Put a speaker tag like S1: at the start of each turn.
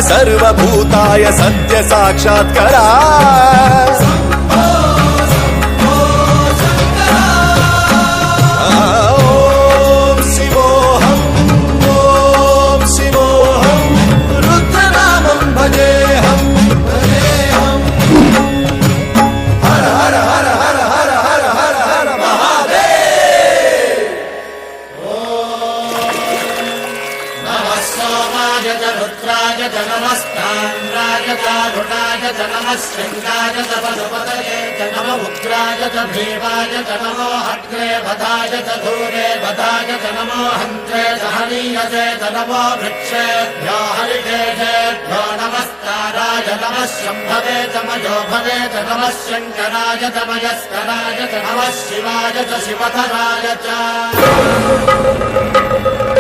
S1: सर्वभूताय सत्य साक्षात्करा
S2: रुद्राय च नमस्ताम्राय च घृताय च नमः शृङ्गाय च पशुपतये च नम उग्राय च भीमाय च नमो हग्रे वधाय च धूरे वधाय च नमो हन्त्रे च हनीयसे च नमो वृक्षेभ्यो हरिकेशेभ्यो नमस्काराय नमः शम्भवे च मयोभवे च नमः शङ्कराय च मयस्कराय च नमः शिवाय च शिवधराय च